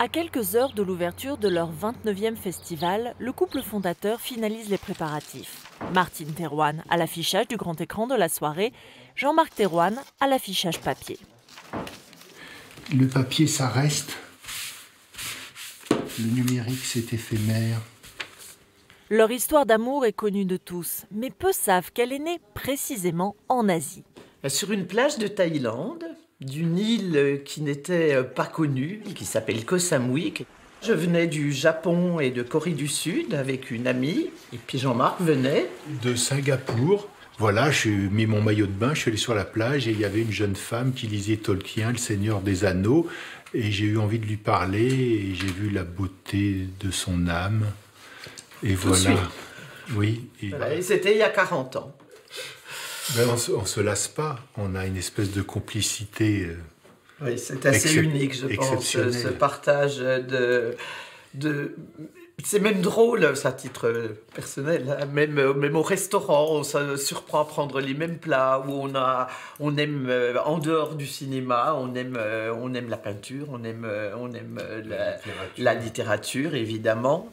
À quelques heures de l'ouverture de leur 29e festival, le couple fondateur finalise les préparatifs. Martine Thérouanne à l'affichage du grand écran de la soirée, Jean-Marc Thérouanne à l'affichage papier. Le papier, ça reste. Le numérique, c'est éphémère. Leur histoire d'amour est connue de tous, mais peu savent qu'elle est née précisément en Asie. Sur une plage de Thaïlande, d'une île qui n'était pas connue, qui s'appelle Koh Samui. Je venais du Japon et de Corée du Sud avec une amie, et puis Jean-Marc venait de Singapour. Voilà, j'ai mis mon maillot de bain, je suis allé sur la plage et il y avait une jeune femme qui lisait Tolkien, Le Seigneur des Anneaux, et j'ai eu envie de lui parler et j'ai vu la beauté de son âme. Et voilà. Oui. Et c'était il y a 40 ans. Ben on se lasse pas, on a une espèce de complicité. Oui, c'est assez unique, je pense, ce partage de... C'est même drôle, ça, à titre personnel, hein. Même au restaurant, on se surprend à prendre les mêmes plats, où on aime en dehors du cinéma, on aime la peinture, on aime la littérature, évidemment.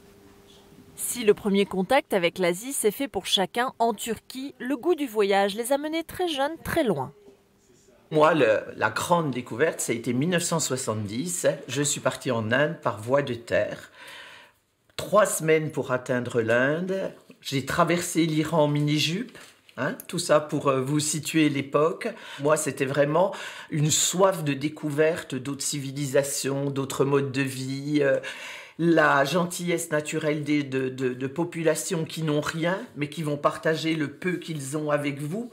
Si le premier contact avec l'Asie s'est fait pour chacun en Turquie, le goût du voyage les a menés très jeunes, très loin. Moi, la grande découverte, ça a été 1970. Je suis partie en Inde par voie de terre. 3 semaines pour atteindre l'Inde. J'ai traversé l'Iran en mini-jupe. Tout ça pour vous situer l'époque. Moi, c'était vraiment une soif de découverte d'autres civilisations, d'autres modes de vie. La gentillesse naturelle de populations qui n'ont rien, mais qui vont partager le peu qu'ils ont avec vous.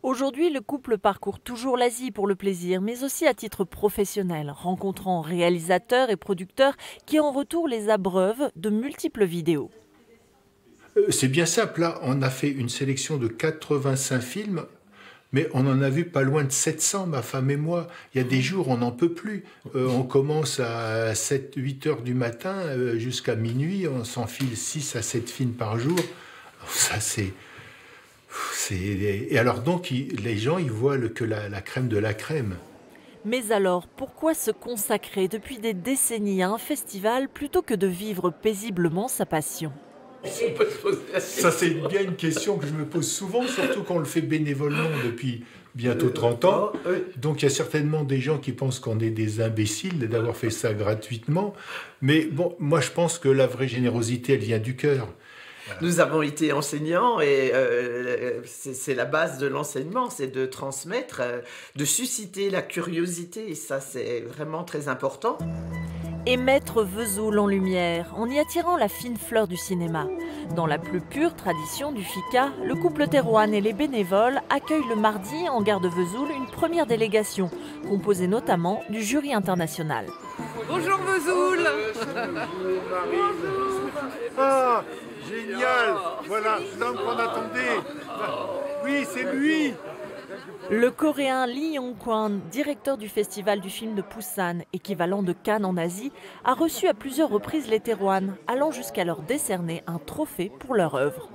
Aujourd'hui, le couple parcourt toujours l'Asie pour le plaisir, mais aussi à titre professionnel, rencontrant réalisateurs et producteurs qui en retour les abreuvent de multiples vidéos. C'est bien simple, là, on a fait une sélection de 85 films, mais on en a vu pas loin de 700, ma femme et moi. Il y a des jours, on n'en peut plus. On commence à 7-8 heures du matin jusqu'à minuit, on s'enfile 6 à 7 films par jour. Ça, c'est... Et alors donc, les gens, ils voient que la crème de la crème. Mais alors, pourquoi se consacrer depuis des décennies à un festival plutôt que de vivre paisiblement sa passion ? Ça, c'est bien une question que je me pose souvent, surtout quand on le fait bénévolement depuis bientôt 30 ans. Donc, il y a certainement des gens qui pensent qu'on est des imbéciles d'avoir fait ça gratuitement. Mais bon, moi, je pense que la vraie générosité, elle vient du cœur. Nous avons été enseignants et c'est la base de l'enseignement, c'est de transmettre, de susciter la curiosité. Et ça, c'est vraiment très important. Et mettre Vesoul en lumière, en y attirant la fine fleur du cinéma. Dans la plus pure tradition du FICA, le couple Thérouanne et les bénévoles accueillent le mardi en gare de Vesoul une première délégation, composée notamment du jury international. Bonjour Vesoul. Ah, génial. Voilà, l'homme qu'on attendait. Oui, c'est lui. Le Coréen Lee Yong-kwon, directeur du festival du film de Busan, équivalent de Cannes en Asie, a reçu à plusieurs reprises les Thérouanne, allant jusqu'à leur décerner un trophée pour leur œuvre.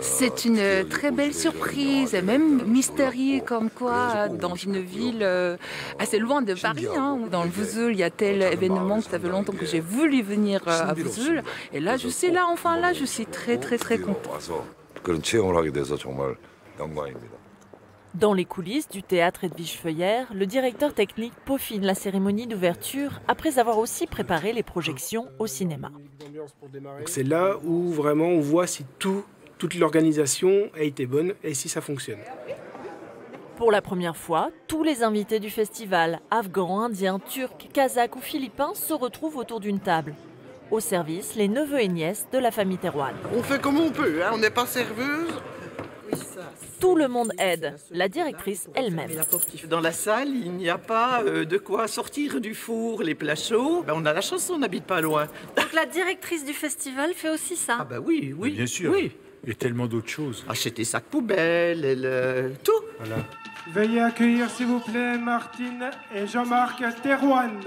C'est une très belle surprise, et même mystérieux comme quoi, dans une ville assez loin de Paris, dans le Vesoul, il y a tel événement que ça fait longtemps que j'ai voulu venir à Vesoul. Et là, je suis là, enfin là, je suis très très très contente. Dans les coulisses du théâtre Edwige Feuillère, le directeur technique peaufine la cérémonie d'ouverture après avoir aussi préparé les projections au cinéma. C'est là où vraiment on voit si toute l'organisation a été bonne et si ça fonctionne. Pour la première fois, tous les invités du festival, afghans, indiens, turcs, kazakhs ou philippins, se retrouvent autour d'une table. Au service, les neveux et nièces de la famille Thérouanne. On fait comme on peut, on n'est pas serveuse. Tout le monde aide, la directrice elle-même. Dans la salle, il n'y a pas de quoi sortir du four, les plats chauds. On a la chance, on n'habite pas loin. Donc la directrice du festival fait aussi ça? Ah bah oui. Bien sûr. Oui. Et tellement d'autres choses. Acheter sacs poubelles, tout. Voilà. Veuillez accueillir s'il vous plaît Martine et Jean-Marc Thérouanne.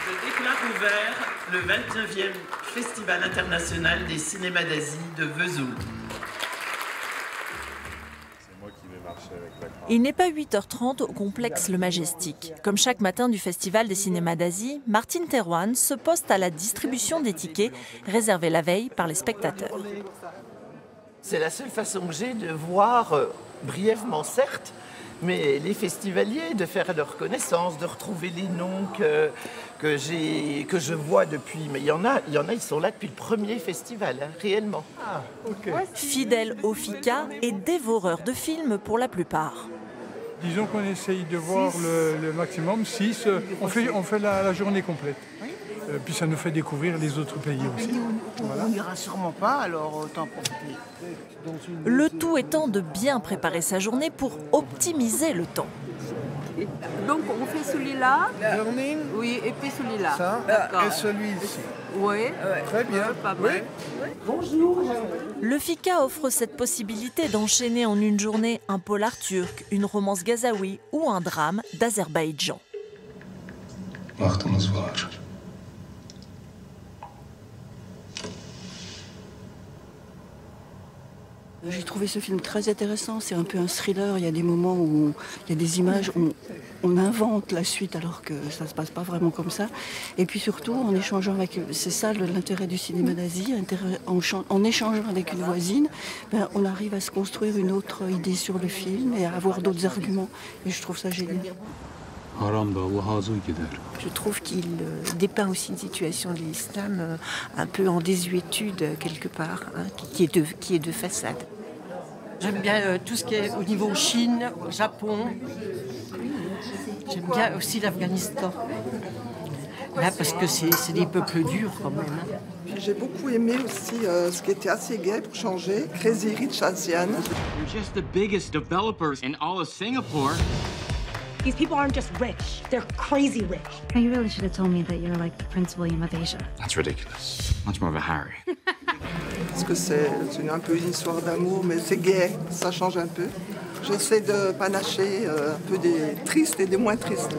Je déclare ouvert le 29e Festival international des cinémas d'Asie de Vesoul. C'est moi qui Il n'est pas 8h30 au complexe Le Majestic. Comme chaque matin du Festival des cinémas d'Asie, Martine Thérouane se poste à la distribution des tickets réservés la veille par les spectateurs. C'est la seule façon que j'ai de voir, brièvement certes, mais les festivaliers, de faire leur connaissance, de retrouver les noms que je vois depuis. Mais il y en a, ils sont là depuis le premier festival, hein, réellement. Ah, ok. Fidèles au FICA et dévoreurs de films pour la plupart. Disons qu'on essaye de voir le maximum, 6, on fait la journée complète. Puis ça nous fait découvrir les autres pays aussi. On n'ira sûrement pas, alors autant profiter. Le tout étant de bien préparer sa journée pour optimiser le temps. Donc on fait celui-là. Learning, Oui, et puis celui-là. ça, D'accord. et celui-ci. Oui, Très bien. pas mal. Le FICA offre cette possibilité d'enchaîner en une journée un polar turc, une romance gazaoui ou un drame d'Azerbaïdjan. Vaktimiz var. J'ai trouvé ce film très intéressant, c'est un peu un thriller, il y a des moments où il y a des images, on invente la suite alors que ça ne se passe pas vraiment comme ça. Et puis surtout, en échangeant avec, c'est ça l'intérêt du cinéma d'Asie, en échangeant avec une voisine, on arrive à se construire une autre idée sur le film et à avoir d'autres arguments. Et je trouve ça génial. Je trouve qu'il dépeint aussi une situation de l'islam un peu en désuétude quelque part, hein, qui est de façade. J'aime bien tout ce qui est au niveau Chine, Japon. J'aime bien aussi l'Afghanistan. Là, parce que c'est des peuples durs quand même. J'ai beaucoup aimé aussi ce qui était assez gai pour changer, Crazy Rich Asian. You're just the biggest developers in all of Singapore. These people aren't just rich, they're crazy rich. You really should have told me that you're like the Prince William of Asia. That's ridiculous. Much more of a Harry. Parce que c'est un peu une histoire d'amour, mais c'est gai, ça change un peu. J'essaie de panacher un peu des tristes et des moins tristes.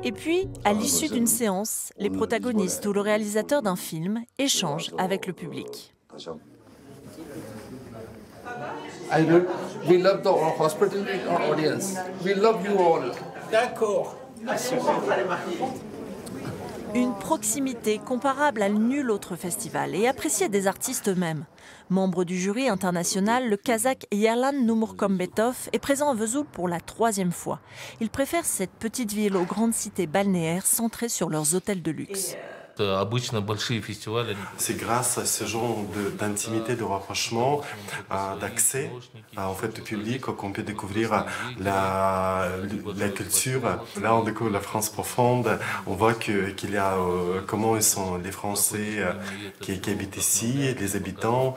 Et puis, à l'issue d'une séance, les protagonistes ou le réalisateur d'un film échangent avec le public. We love the hospitality of our audience. We love you all. D'accord. Une proximité comparable à nul autre festival et appréciée des artistes eux-mêmes. Membre du jury international, le Kazakh Yerlan Nurmagomedov est présent à Vesoul pour la 3e fois. Il préfère cette petite ville aux grandes cités balnéaires centrées sur leurs hôtels de luxe. C'est grâce à ce genre d'intimité, de rapprochement, d'accès en fait, au public qu'on peut découvrir la culture. Là, on découvre la France profonde. On voit qu'il y a comment sont les Français qui habitent ici, les habitants,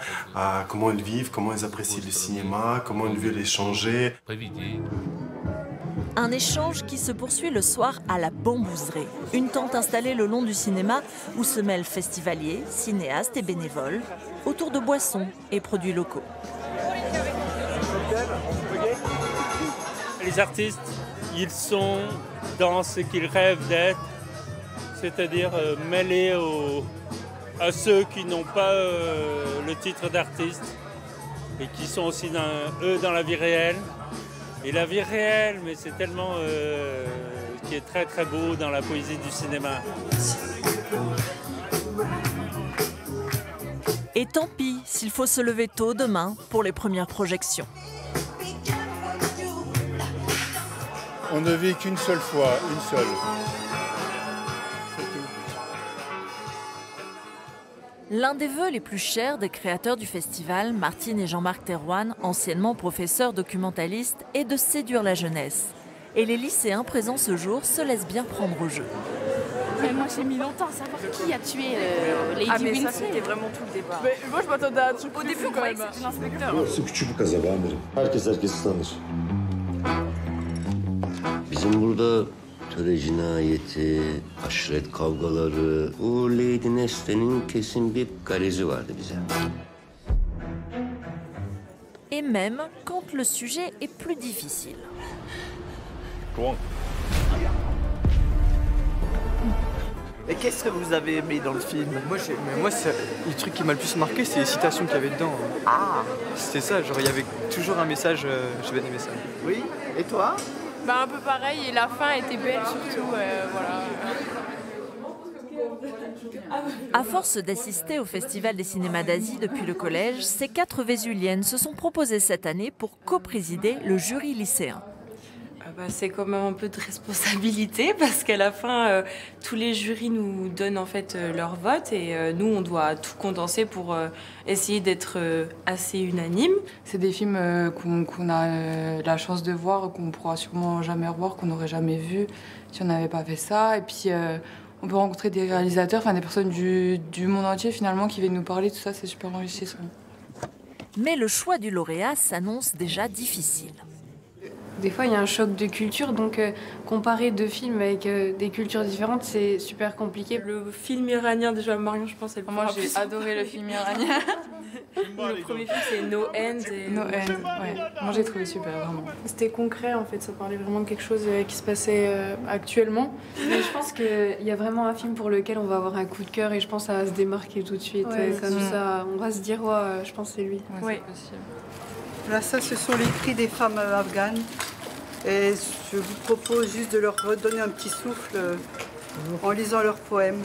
comment ils vivent, comment ils apprécient le cinéma, comment ils veulent échanger. Un échange qui se poursuit le soir à la Bambouserie, une tente installée le long du cinéma où se mêlent festivaliers, cinéastes et bénévoles, autour de boissons et produits locaux. Les artistes, ils sont dans ce qu'ils rêvent d'être, c'est-à-dire mêlés à ceux qui n'ont pas le titre d'artiste et qui sont aussi dans la vie réelle. Et la vie réelle, mais c'est tellement qui est très très beau dans la poésie du cinéma. Et tant pis s'il faut se lever tôt demain pour les premières projections. On ne vit qu'une seule fois, une seule. L'un des vœux les plus chers des créateurs du festival, Martine et Jean-Marc Thérouane, anciennement professeurs documentalistes, est de séduire la jeunesse. Et les lycéens présents ce jour se laissent bien prendre au jeu. Mais moi j'ai mis longtemps à savoir qui a tué Lady mais Winston. ça c'était vraiment tout le débat. Mais moi je m'attendais à un truc. Au début on croyait que c'était l'inspecteur. Burası küçük bir kasaba amirim. Herkesi tanır. Bizim burada töre cinayeti, aşiret kavgaları, bu Lady Neste'nin kesin bir garezi vardı bize. Et même quand le sujet est plus difficile. Et qu'est-ce que vous avez aimé dans le film? Moi, le truc qui m'a le plus marqué, c'est les citations qu'il y avait dedans. Ah. C'était ça, genre il y avait toujours un message, j'ai bien aimé ça. Oui, et toi? Bah un peu pareil, et la fin était belle surtout, voilà. À force d'assister au Festival des cinémas d'Asie depuis le collège, ces 4 Vésuliennes se sont proposées cette année pour co-présider le jury lycéen. C'est quand même un peu de responsabilité parce qu'à la fin, tous les jurys nous donnent en fait leur vote et nous, on doit tout condenser pour essayer d'être assez unanime. C'est des films qu'on a la chance de voir, qu'on pourra sûrement jamais revoir, qu'on n'aurait jamais vu si on n'avait pas fait ça. Et puis, on peut rencontrer des réalisateurs, des personnes du monde entier finalement qui viennent nous parler, tout ça, c'est super enrichissant. Mais le choix du lauréat s'annonce déjà difficile. Des fois, il y a un choc de culture, donc comparer 2 films avec des cultures différentes, c'est super compliqué. Le film iranien, déjà, Marion, je pense, moi, j'ai adoré le film iranien. Le premier film, c'est No End. No End, ouais. Moi, j'ai trouvé super, vraiment. C'était concret, en fait, ça parlait vraiment de quelque chose qui se passait actuellement. Mais je pense qu'il y a vraiment un film pour lequel on va avoir un coup de cœur et je pense que ça va se démarquer tout de suite. Ouais, comme ça, on va se dire, ouais, je pense que c'est lui. Ouais. Là, ça, ce sont les cris des femmes afghanes. Et je vous propose juste de leur redonner un petit souffle en lisant leurs poèmes.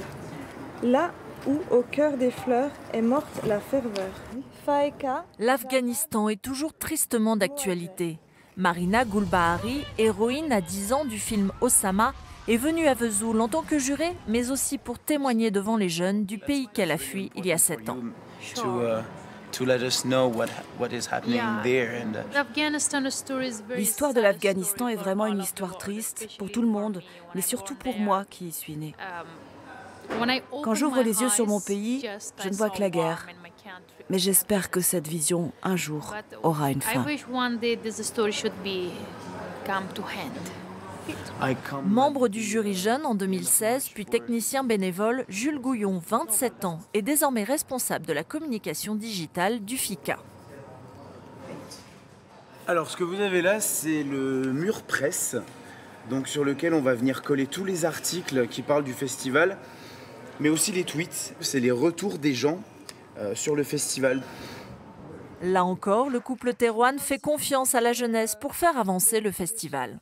Là où, au cœur des fleurs, est morte la ferveur. Faïka. L'Afghanistan est toujours tristement d'actualité. Marina Gulbahari, héroïne à 10 ans du film Osama, est venue à Vesoul en tant que jurée, mais aussi pour témoigner devant les jeunes du pays qu'elle a fui il y a 7 ans. L'histoire de l'Afghanistan est vraiment une histoire triste pour tout le monde, mais surtout pour moi qui y suis née. Quand j'ouvre les yeux sur mon pays, je ne vois que la guerre. Mais j'espère que cette vision, un jour, aura une fin. Membre du jury jeune en 2016, puis technicien bénévole, Jules Gouillon, 27 ans, est désormais responsable de la communication digitale du FICA. Alors, ce que vous avez là, c'est le mur presse, donc sur lequel on va venir coller tous les articles qui parlent du festival, mais aussi les tweets. C'est les retours des gens sur le festival. Là encore, le couple Thérouane fait confiance à la jeunesse pour faire avancer le festival.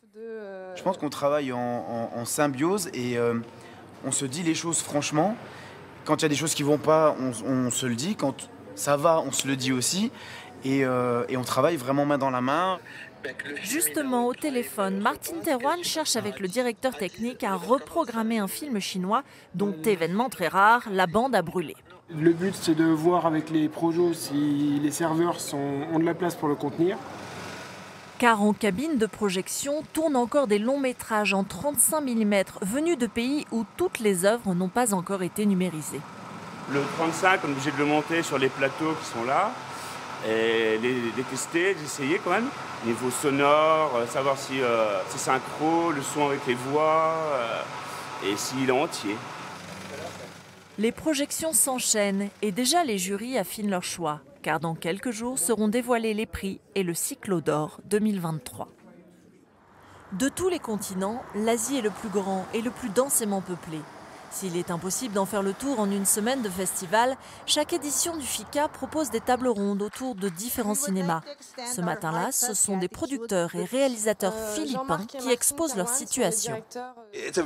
Je pense qu'on travaille en symbiose et on se dit les choses franchement. Quand il y a des choses qui ne vont pas, on se le dit. Quand ça va, on se le dit aussi. Et on travaille vraiment main dans la main. Justement, au téléphone, Martine Thérouane cherche avec le directeur technique à reprogrammer un film chinois dont, événement très rare, la bande a brûlé. Le but, c'est de voir avec les projos si les serveurs ont de la place pour le contenir. Car en cabine de projection tournent encore des longs métrages en 35 mm venus de pays où toutes les œuvres n'ont pas encore été numérisées. Le 35, on est obligé de le monter sur les plateaux qui sont là, et les tester, d'essayer quand même. Niveau sonore, savoir si c'est synchro, le son avec les voix, et s'il est entier. Les projections s'enchaînent et déjà les jurys affinent leur choix, car dans quelques jours seront dévoilés les prix et le Cyclo d'Or 2023. De tous les continents, l'Asie est le plus grand et le plus densément peuplé. S'il est impossible d'en faire le tour en une semaine de festival, chaque édition du FICA propose des tables rondes autour de différents cinémas. Ce matin-là, ce sont des producteurs et réalisateurs philippins qui exposent leur situation. C'est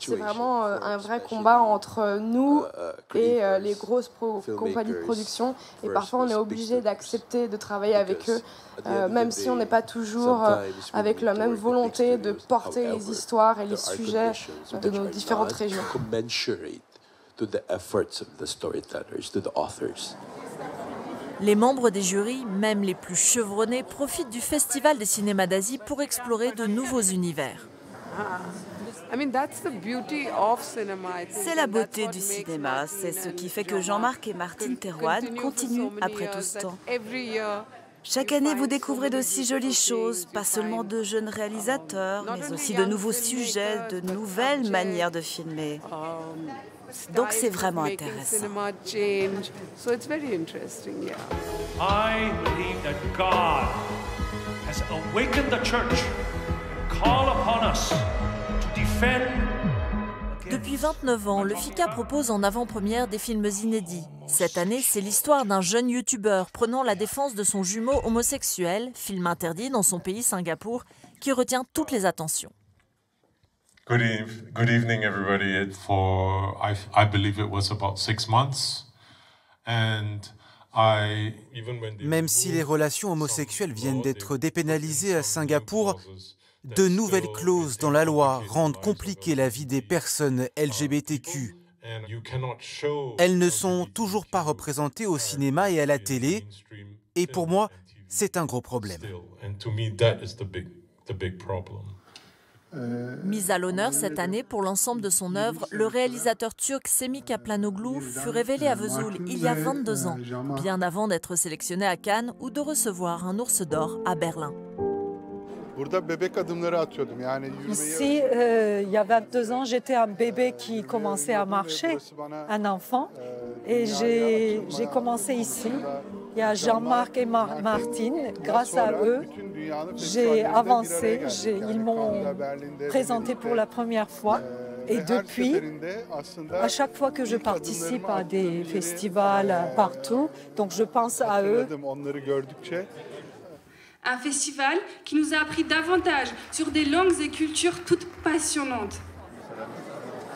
vraiment un vrai combat entre nous et les grosses compagnies de production. Et parfois, on est obligé d'accepter de travailler avec eux, même si on n'est pas toujours avec la même volonté de porter les histoires et les sujets de nos différentes régions. Les membres des jurys, même les plus chevronnés, profitent du Festival des cinémas d'Asie pour explorer de nouveaux univers. C'est la beauté du cinéma, c'est ce qui fait que Jean-Marc et Martine Thérouane continuent après tout ce temps. Chaque année, vous découvrez de si jolies choses, pas seulement de jeunes réalisateurs, mais aussi de nouveaux sujets, de nouvelles manières de filmer. Donc c'est vraiment intéressant. I believe that God has awakened the church, call upon us to defend Depuis 29 ans, le FICA propose en avant-première des films inédits. Cette année, c'est l'histoire d'un jeune youtubeur prenant la défense de son jumeau homosexuel, film interdit dans son pays Singapour, qui retient toutes les attentions. Good evening, everybody. I believe it was about 6 months, and Même si les relations homosexuelles viennent d'être dépénalisées à Singapour, de nouvelles clauses dans la loi rendent compliquée la vie des personnes LGBTQ. Elles ne sont toujours pas représentées au cinéma et à la télé, et pour moi, c'est un gros problème. Mis à l'honneur cette année pour l'ensemble de son œuvre, le réalisateur turc Semih Kaplanoglu fut révélé à Vesoul il y a 22 ans, bien avant d'être sélectionné à Cannes ou de recevoir un ours d'or à Berlin. Ici, il y a 22 ans, j'étais un bébé qui commençait à marcher, un enfant, et j'ai commencé ici. Il y a Jean-Marc et Martine, grâce à eux, j'ai avancé, ils m'ont présenté pour la première fois. Et depuis, à chaque fois que je participe à des festivals partout, donc je pense à eux. Un festival qui nous a appris davantage sur des langues et cultures toutes passionnantes.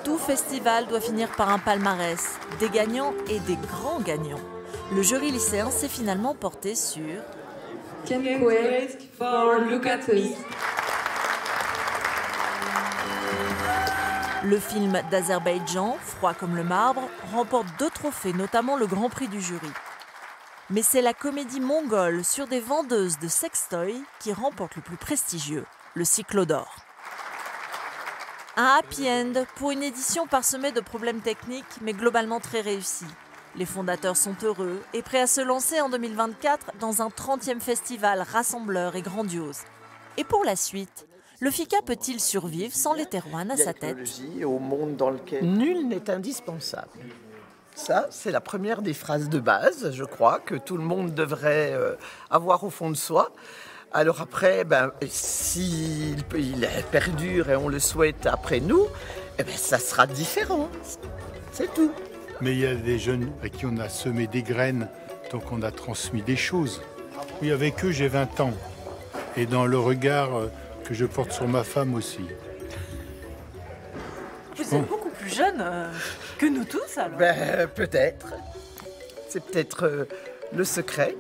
Tout festival doit finir par un palmarès, des gagnants et des grands gagnants. Le jury lycéen s'est finalement porté sur Can't wait for Look at Us. Le film d'Azerbaïdjan, Froid comme le marbre, remporte 2 trophées, notamment le Grand Prix du jury. Mais c'est la comédie mongole sur des vendeuses de sextoys qui remporte le plus prestigieux, le Cyclo d'or. Un happy end pour une édition parsemée de problèmes techniques, mais globalement très réussie. Les fondateurs sont heureux et prêts à se lancer en 2024 dans un 30e festival rassembleur et grandiose. Et pour la suite, le FICA peut-il survivre sans les Thérouanes à sa tête ? Au monde dans lequel nul n'est indispensable. Ça, c'est la première des phrases de base, je crois, que tout le monde devrait avoir au fond de soi. Alors après, s'il perdure et on le souhaite après nous, ça sera différent. C'est tout. Mais il y a des jeunes à qui on a semé des graines, donc on a transmis des choses. Oui, avec eux, j'ai 20 ans. Et dans le regard que je porte sur ma femme aussi. Vous êtes beaucoup plus jeune que nous tous, alors. Peut-être. C'est peut-être le secret.